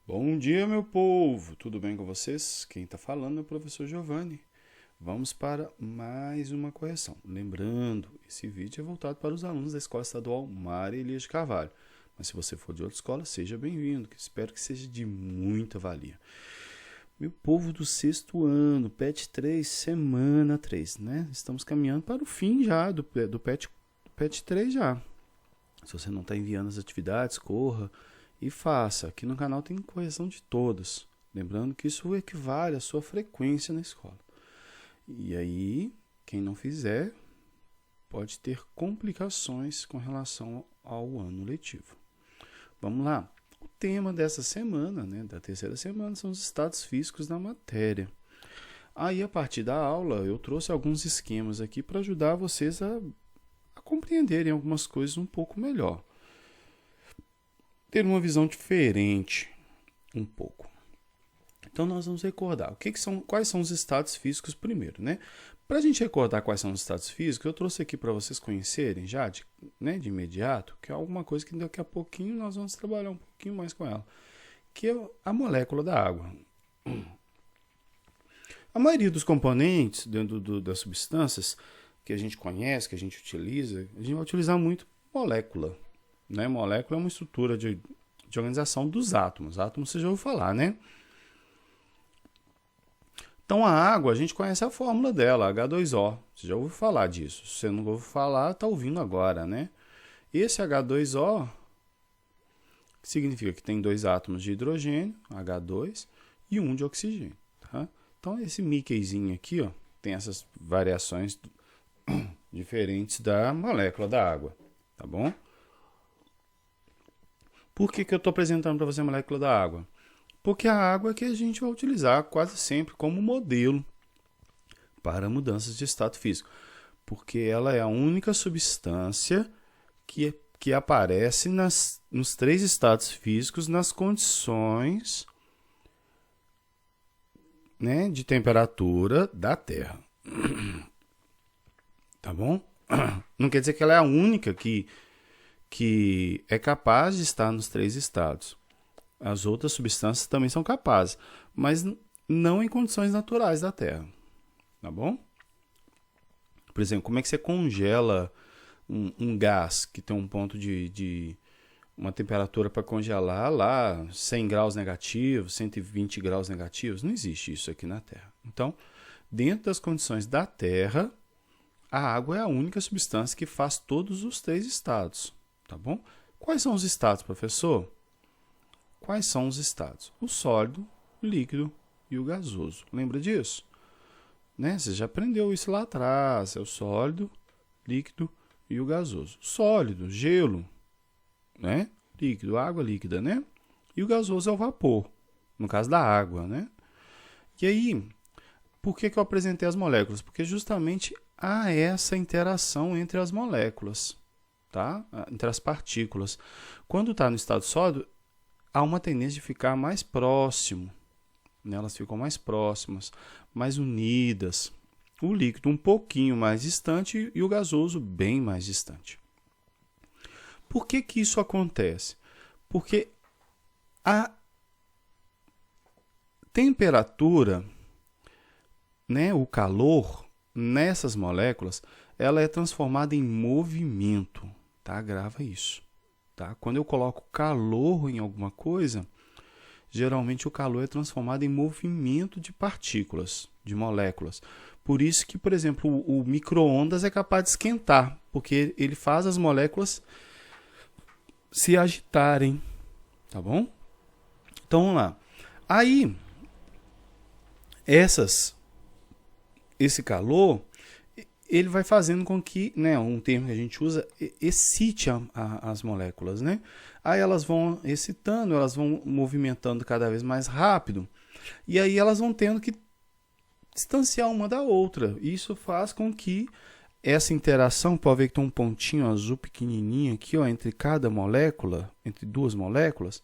Bom dia, meu povo! Tudo bem com vocês? Quem está falando é o professor Giovanni. Vamos para mais uma correção. Lembrando, esse vídeo é voltado para os alunos da Escola Estadual Maria Elias de Carvalho. Mas se você for de outra escola, seja bem-vindo, que espero que seja de muita valia. Meu povo do sexto ano, PET 3, semana 3, né? Estamos caminhando para o fim já do PET 3 já. Se você não está enviando as atividades, corra e faça. Aqui no canal tem correção de todas. Lembrando que isso equivale à sua frequência na escola. E aí, quem não fizer, pode ter complicações com relação ao ano letivo. Vamos lá. O tema dessa semana, né, da terceira semana, são os estados físicos da matéria. Aí, a partir da aula, eu trouxe alguns esquemas aqui para ajudar vocês a compreenderem algumas coisas um pouco melhor. Ter uma visão diferente um pouco. Então nós vamos recordar quais são os estados físicos primeiro, né? Para a gente recordar quais são os estados físicos, eu trouxe aqui para vocês conhecerem já de imediato, que é alguma coisa que daqui a pouquinho nós vamos trabalhar um pouquinho mais com ela, que é a molécula da água. A maioria dos componentes dentro das substâncias que a gente conhece, que a gente vai utilizar muito molécula. Né? Molécula é uma estrutura de organização dos átomos. Átomos você já ouviu falar, né? Então a água, a gente conhece a fórmula dela, H2O. Você já ouviu falar disso. Se você não ouviu falar, está ouvindo agora, né? Esse H2O significa que tem dois átomos de hidrogênio, H2, e um de oxigênio. Tá? Então esse Mickeyzinho aqui, ó, tem essas variações diferentes da molécula da água. Tá bom? Por que eu estou apresentando para você a molécula da água? Porque a água é que a gente vai utilizar quase sempre como modelo para mudanças de estado físico. Porque ela é a única substância que aparece nos três estados físicos nas condições, né, de temperatura da Terra. Tá bom? Não quer dizer que ela é a única que é capaz de estar nos três estados. As outras substâncias também são capazes, mas não em condições naturais da Terra. Tá bom? Por exemplo, como é que você congela um gás que tem um ponto de uma temperatura para congelar lá 100 graus negativos, 120 graus negativos? Não existe isso aqui na Terra. Então, dentro das condições da Terra, a água é a única substância que faz todos os três estados. Tá bom? Quais são os estados, professor? Quais são os estados? O sólido, o líquido e o gasoso. Lembra disso? Né? Você já aprendeu isso lá atrás. É o sólido, líquido e o gasoso. Sólido, gelo, né? Líquido, água líquida, né? E o gasoso é o vapor, no caso da água, né? E aí, por que eu apresentei as moléculas? Porque justamente há essa interação entre as moléculas. Tá? Entre as partículas. Quando está no estado sólido, há uma tendência de ficar mais próximo. Né? Elas ficam mais próximas, mais unidas. O líquido um pouquinho mais distante e o gasoso bem mais distante. Por que isso acontece? Porque a temperatura, né, o calor nessas moléculas, ela é transformada em movimento. Tá? Grava isso. Tá? Quando eu coloco calor em alguma coisa, geralmente o calor é transformado em movimento de partículas, de moléculas. Por isso que, por exemplo, o micro-ondas é capaz de esquentar, porque ele faz as moléculas se agitarem. Tá bom? Então, vamos lá. Aí, esse calor, ele vai fazendo com que, né, um termo que a gente usa, excite as moléculas, né? Aí elas vão excitando, elas vão movimentando cada vez mais rápido, e aí elas vão tendo que distanciar uma da outra. Isso faz com que essa interação, pode ver que tem um pontinho azul pequenininho aqui, ó, entre cada molécula, entre duas moléculas,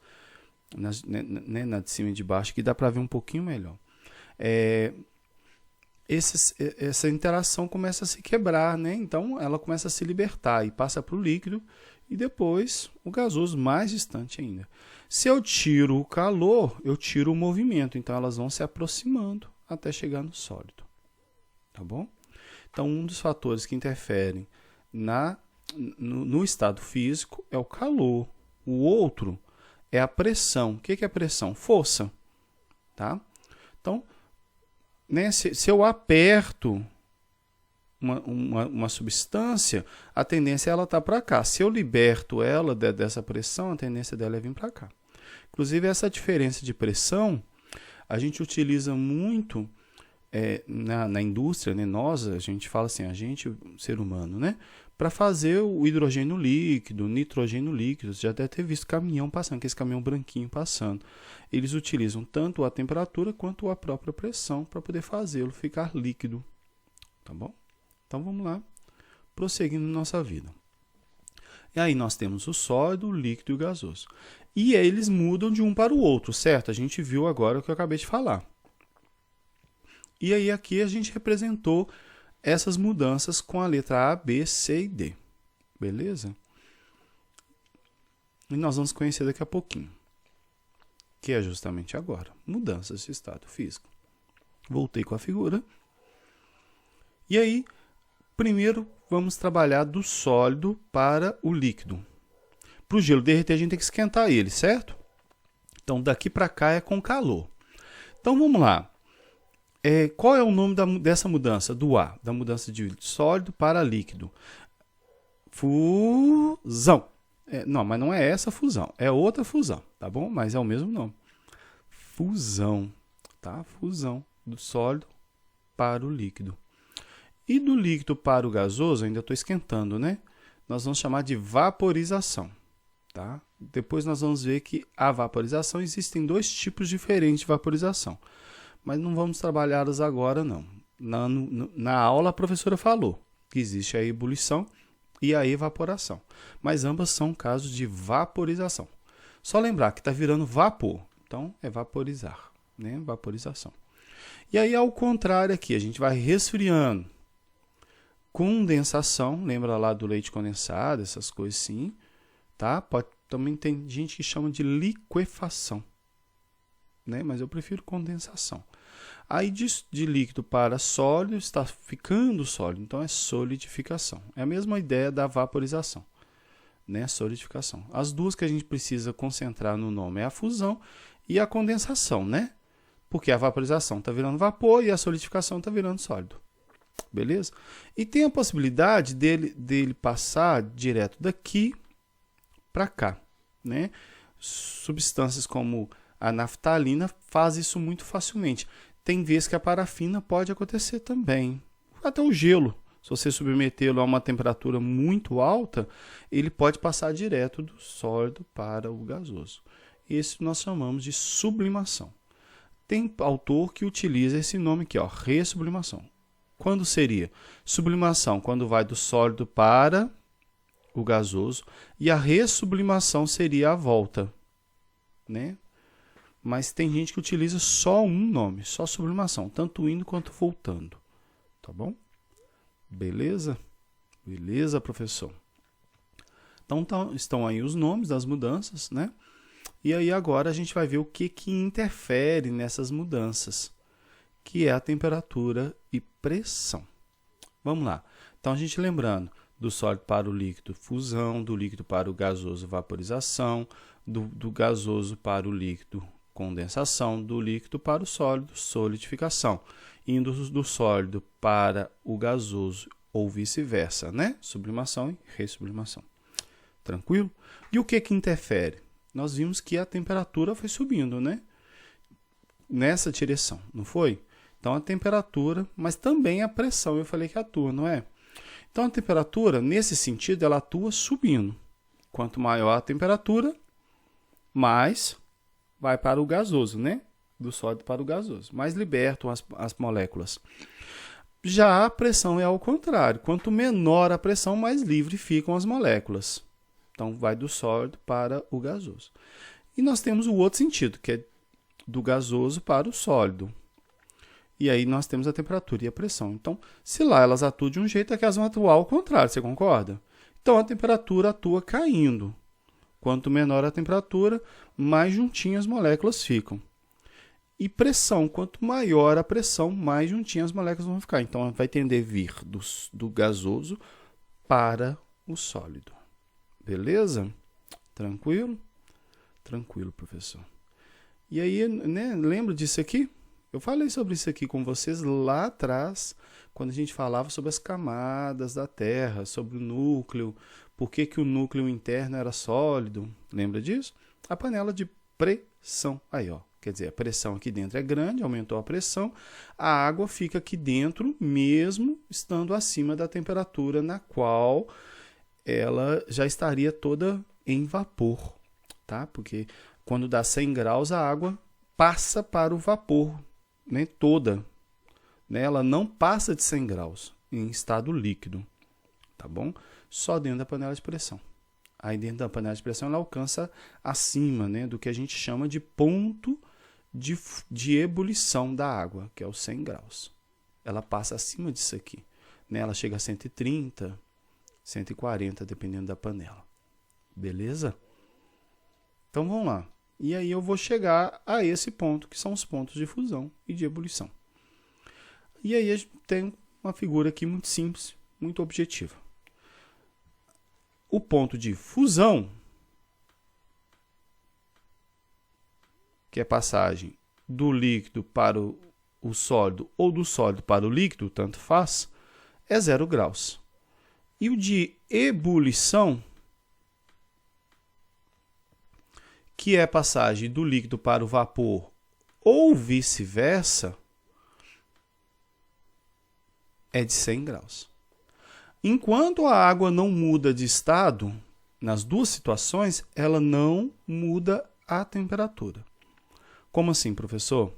na de cima e de baixo, que dá para ver um pouquinho melhor. Essa interação começa a se quebrar, né? Então ela começa a se libertar e passa para o líquido, e depois o gasoso mais distante ainda. Se eu tiro o calor, eu tiro o movimento, então elas vão se aproximando até chegar no sólido. Tá bom? Então, um dos fatores que interferem no estado físico é o calor. O outro é a pressão. O que é a pressão? Força. Tá? Então, né, se eu aperto uma substância, a tendência é ela estar para cá. Se eu liberto ela dessa pressão, a tendência dela é vir para cá. Inclusive, essa diferença de pressão, a gente utiliza muito na indústria, né? A gente fala assim, o ser humano, né? Para fazer o hidrogênio líquido, o nitrogênio líquido. Você já deve ter visto caminhão passando, aquele caminhão branquinho passando. Eles utilizam tanto a temperatura quanto a própria pressão para poder fazê-lo ficar líquido. Tá bom? Então vamos lá, prosseguindo nossa vida. E aí nós temos o sólido, o líquido e o gasoso. E aí eles mudam de um para o outro, certo? A gente viu agora o que eu acabei de falar. E aí aqui a gente representou essas mudanças com a letra A, B, C e D. Beleza? E nós vamos conhecer daqui a pouquinho. Que é justamente agora. Mudanças de estado físico. Voltei com a figura. E aí, primeiro vamos trabalhar do sólido para o líquido. Para o gelo derreter, a gente tem que esquentar ele, certo? Então, daqui para cá é com calor. Então, vamos lá. Qual é o nome dessa mudança? Do A, da mudança de sólido para líquido. Fusão. Não, mas não é essa fusão. É outra fusão, tá bom? Mas é o mesmo nome. Fusão, tá? Fusão do sólido para o líquido. E do líquido para o gasoso, ainda estou esquentando, né? Nós vamos chamar de vaporização, tá? Depois nós vamos ver que a vaporização, existem dois tipos diferentes de vaporização. Mas não vamos trabalhá-las agora, não. Na aula, a professora falou que existe a ebulição e a evaporação. Mas ambas são casos de vaporização. Só lembrar que está virando vapor. Então, é vaporizar, né? Vaporização. E aí, ao contrário aqui, a gente vai resfriando. Condensação, lembra lá do leite condensado, essas coisas sim, tá? Também tem gente que chama de liquefação, né? Mas eu prefiro condensação. Aí de líquido para sólido está ficando sólido, então é solidificação. É a mesma ideia da vaporização, né? Solidificação. As duas que a gente precisa concentrar no nome é a fusão e a condensação, né? Porque a vaporização está virando vapor e a solidificação está virando sólido. Beleza? E tem a possibilidade dele passar direto daqui para cá, né? Substâncias como a naftalina faz isso muito facilmente. Tem vezes que a parafina pode acontecer também. Até o gelo, se você submetê-lo a uma temperatura muito alta, ele pode passar direto do sólido para o gasoso. Isso nós chamamos de sublimação. Tem autor que utiliza esse nome aqui, ó, ressublimação. Quando seria? Sublimação, quando vai do sólido para o gasoso. E a ressublimação seria a volta, né? Mas tem gente que utiliza só um nome, só sublimação, tanto indo quanto voltando. Tá bom? Beleza? Beleza, professor? Então, estão aí os nomes das mudanças, né? E aí agora a gente vai ver o que interfere nessas mudanças, que é a temperatura e pressão. Vamos lá. Então, a gente lembrando, do sólido para o líquido, fusão, do líquido para o gasoso, vaporização, do gasoso para o líquido, condensação, do líquido para o sólido, solidificação, indo do sólido para o gasoso ou vice-versa, né? Sublimação e ressublimação. Tranquilo? E o que interfere? Nós vimos que a temperatura foi subindo, né? Nessa direção, não foi? Então, a temperatura, mas também a pressão, eu falei que atua, não é? Então, a temperatura, nesse sentido, ela atua subindo. Quanto maior a temperatura, mais vai para o gasoso, né? Do sólido para o gasoso. Mais libertam as moléculas. Já a pressão é ao contrário. Quanto menor a pressão, mais livre ficam as moléculas. Então, vai do sólido para o gasoso. E nós temos o outro sentido, que é do gasoso para o sólido. E aí nós temos a temperatura e a pressão. Então, se lá elas atuam de um jeito, aqui elas vão atuar ao contrário, você concorda? Então a temperatura atua caindo. Quanto menor a temperatura, mais juntinhas as moléculas ficam. E pressão, quanto maior a pressão, mais juntinhas as moléculas vão ficar. Então vai tender a vir do gasoso para o sólido. Beleza? Tranquilo? Tranquilo, professor. E aí, né, lembra disso aqui? Eu falei sobre isso aqui com vocês lá atrás, quando a gente falava sobre as camadas da Terra, sobre o núcleo, por que o núcleo interno era sólido. Lembra disso? A panela de pressão. Aí, ó. Quer dizer, a pressão aqui dentro é grande, aumentou a pressão, a água fica aqui dentro, mesmo estando acima da temperatura na qual ela já estaria toda em vapor, tá? Porque quando dá 100 graus, a água passa para o vapor, né? Toda. Né? Ela não passa de 100 graus em estado líquido, tá bom? Só dentro da panela de pressão. Aí dentro da panela de pressão ela alcança acima, né, do que a gente chama de ponto de ebulição da água, que é os 100 graus. Ela passa acima disso aqui. Né? Ela chega a 130, 140, dependendo da panela. Beleza? Então vamos lá. E aí eu vou chegar a esse ponto, que são os pontos de fusão e de ebulição. E aí a gente tem uma figura aqui muito simples, muito objetiva. O ponto de fusão, que é passagem do líquido para o sólido ou do sólido para o líquido, tanto faz, é 0 graus. E o de ebulição, que é passagem do líquido para o vapor ou vice-versa, é de 100 graus. Enquanto a água não muda de estado, nas duas situações, ela não muda a temperatura. Como assim, professor?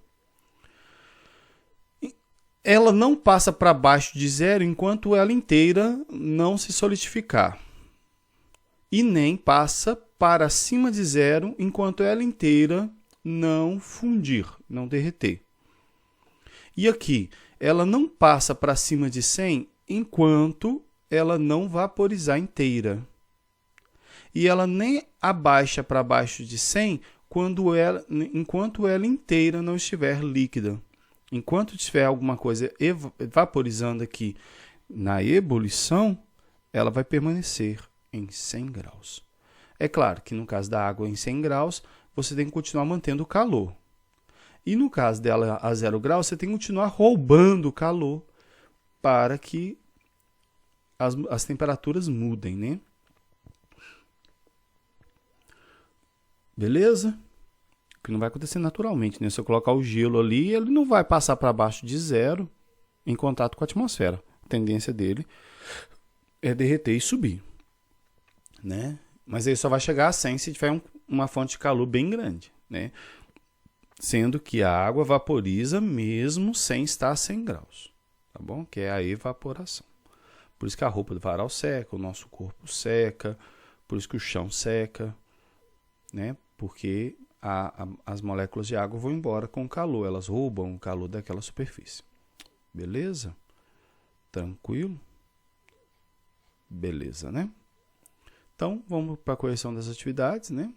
Ela não passa para baixo de zero enquanto ela inteira não se solidificar. E nem passa para cima de zero enquanto ela inteira não fundir, não derreter. E aqui, ela não passa para cima de 100 enquanto ela não vaporizar inteira. E ela nem abaixa para baixo de 100 enquanto ela inteira não estiver líquida. Enquanto tiver alguma coisa vaporizando aqui na ebulição, ela vai permanecer em 100 graus. É claro que no caso da água em 100 graus, você tem que continuar mantendo o calor. E no caso dela a 0 graus, você tem que continuar roubando o calor para que as temperaturas mudem, né? Beleza? Que não vai acontecer naturalmente, né? Se eu colocar o gelo ali, ele não vai passar para baixo de zero em contato com a atmosfera. A tendência dele é derreter e subir, né? Mas ele só vai chegar a 100 se tiver uma fonte de calor bem grande, né? Sendo que a água vaporiza mesmo sem estar a 100 graus, tá bom? Que é a evaporação. Por isso que a roupa do varal seca, o nosso corpo seca, por isso que o chão seca, né? Porque as moléculas de água vão embora com o calor, elas roubam o calor daquela superfície. Beleza? Tranquilo? Beleza, né? Então, vamos para a correção das atividades, né?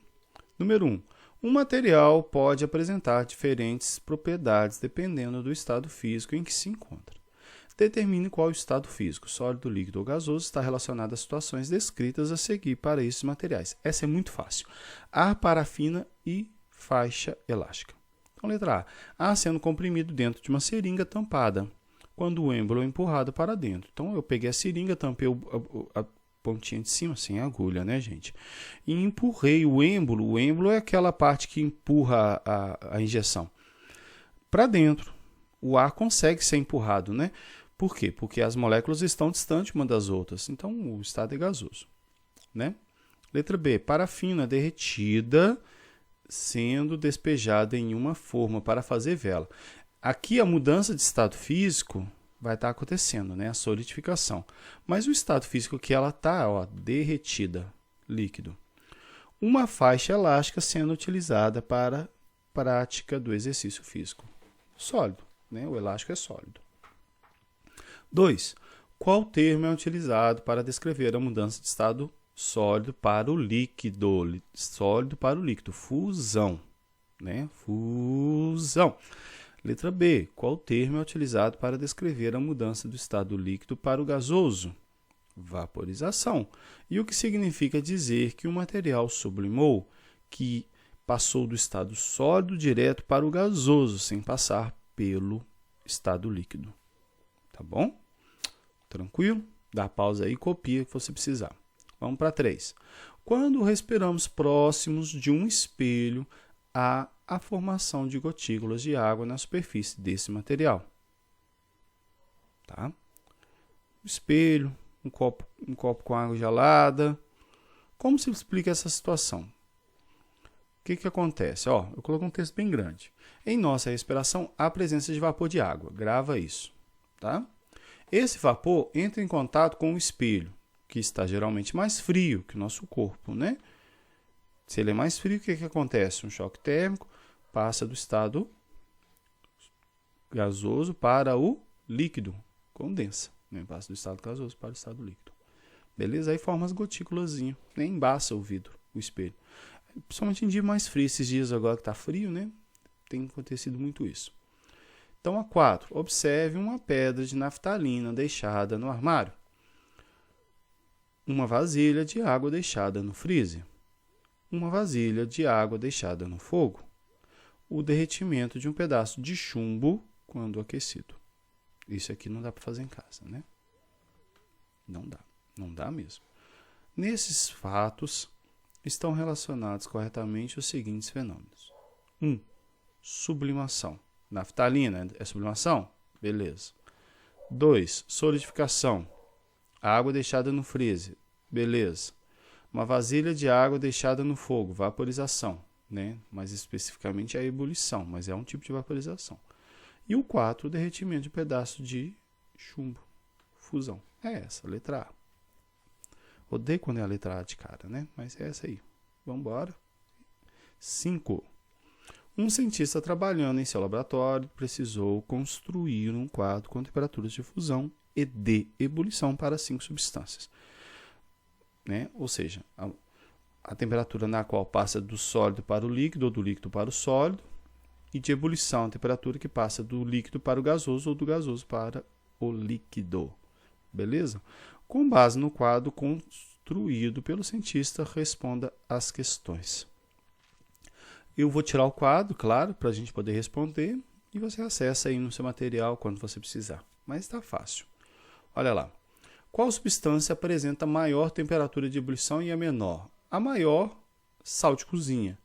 Número 1. Um material pode apresentar diferentes propriedades dependendo do estado físico em que se encontra. Determine qual estado físico, sólido, líquido ou gasoso, está relacionado às situações descritas a seguir para esses materiais. Essa é muito fácil. Ar, parafina e faixa elástica. Então, letra A. Ar sendo comprimido dentro de uma seringa tampada, quando o êmbolo é empurrado para dentro. Então, eu peguei a seringa, tampei a pontinha de cima, sem agulha, né, gente? E empurrei o êmbolo. O êmbolo é aquela parte que empurra a injeção para dentro. O ar consegue ser empurrado, né? Por quê? Porque as moléculas estão distantes uma das outras. Então, o estado é gasoso, né? Letra B. Parafina derretida sendo despejada em uma forma para fazer vela. Aqui a mudança de estado físico vai estar acontecendo, né? A solidificação. Mas o estado físico que ela está, derretida, líquido. Uma faixa elástica sendo utilizada para a prática do exercício físico. Sólido, né? O elástico é sólido. 2. Qual termo é utilizado para descrever a mudança de estado sólido para o líquido? Sólido para o líquido. Fusão. Né? Fusão. Letra B. Qual termo é utilizado para descrever a mudança do estado líquido para o gasoso? Vaporização. E o que significa dizer que o material sublimou, que passou do estado sólido direto para o gasoso, sem passar pelo estado líquido. Tá bom? Tranquilo? Dá pausa aí e copia que você precisar. Vamos para 3. Quando respiramos próximos de um espelho, há a formação de gotículas de água na superfície desse material. Tá? Espelho, um copo com água gelada. Como se explica essa situação? O que acontece? Eu coloquei um texto bem grande. Em nossa respiração, há presença de vapor de água. Grava isso. Tá? Esse vapor entra em contato com o espelho, que está geralmente mais frio que o nosso corpo, né? Se ele é mais frio, o que acontece? Um choque térmico passa do estado gasoso para o líquido, condensa. Né? Passa do estado gasoso para o estado líquido. Beleza? Aí forma as gotículas, nem embaça o vidro, o espelho. Principalmente em dia mais frio, esses dias agora que está frio, né? Tem acontecido muito isso. Então, a 4. Observe uma pedra de naftalina deixada no armário. Uma vasilha de água deixada no freezer. Uma vasilha de água deixada no fogo. O derretimento de um pedaço de chumbo quando aquecido. Isso aqui não dá para fazer em casa, né? Não dá. Não dá mesmo. Nesses fatos, estão relacionados corretamente os seguintes fenômenos. 1. Sublimação. Naftalina é sublimação? Beleza. 2. Solidificação. Água deixada no freezer. Beleza. Uma vasilha de água deixada no fogo. Vaporização. Né? Mais especificamente a ebulição, mas é um tipo de vaporização. E o 4. Derretimento de pedaço de chumbo. Fusão. É essa, letra A. Odeio quando é a letra A de cara, né? Mas é essa aí. Vamos embora. 5. Um cientista trabalhando em seu laboratório precisou construir um quadro com temperaturas de fusão e de ebulição para 5 substâncias. Né? Ou seja, a temperatura na qual passa do sólido para o líquido ou do líquido para o sólido, e de ebulição, a temperatura que passa do líquido para o gasoso ou do gasoso para o líquido. Beleza? Com base no quadro construído pelo cientista, responda às questões. Eu vou tirar o quadro, claro, para a gente poder responder, e você acessa aí no seu material quando você precisar. Mas está fácil. Olha lá. Qual substância apresenta maior temperatura de ebulição e a menor? A maior, sal de cozinha,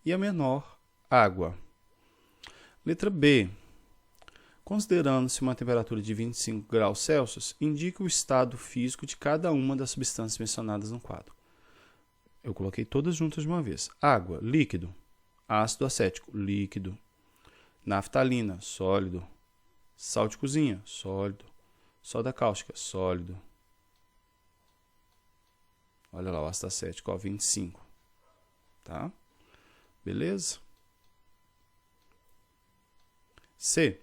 e a menor, água. Letra B. Considerando-se uma temperatura de 25 graus Celsius, indica o estado físico de cada uma das substâncias mencionadas no quadro. Eu coloquei todas juntas de uma vez. Água, líquido. Ácido acético, líquido. Naftalina, sólido. Sal de cozinha, sólido. Soda cáustica, sólido. Olha lá o ácido acético, 25. Tá? Beleza? C.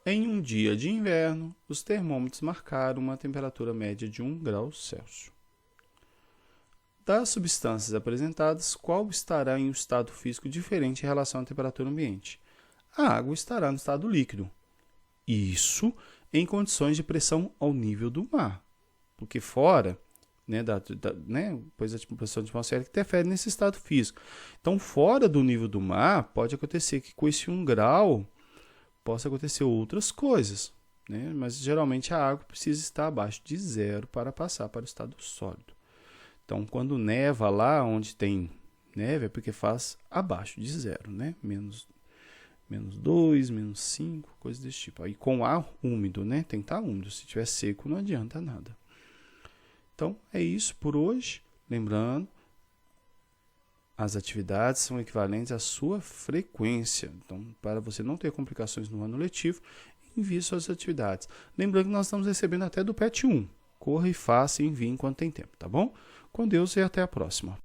Em um dia de inverno, os termômetros marcaram uma temperatura média de 1 grau Celsius. Das substâncias apresentadas, qual estará em um estado físico diferente em relação à temperatura ambiente? A água estará no estado líquido. Isso em condições de pressão ao nível do mar. Porque fora, pois a pressão atmosférica interfere nesse estado físico. Então, fora do nível do mar, pode acontecer que com esse 1 grau possa acontecer outras coisas. Né? Mas, geralmente, a água precisa estar abaixo de 0 para passar para o estado sólido. Então, quando neva lá onde tem neve, é porque faz abaixo de 0, né? Menos 2, menos 5, coisas desse tipo. Aí com ar úmido, né? Tem que estar úmido. Se estiver seco, não adianta nada. Então, é isso por hoje. Lembrando, as atividades são equivalentes à sua frequência. Então, para você não ter complicações no ano letivo, envie suas atividades. Lembrando que nós estamos recebendo até do PET 1. Corra e faça e envie enquanto tem tempo, tá bom? Com Deus e até a próxima.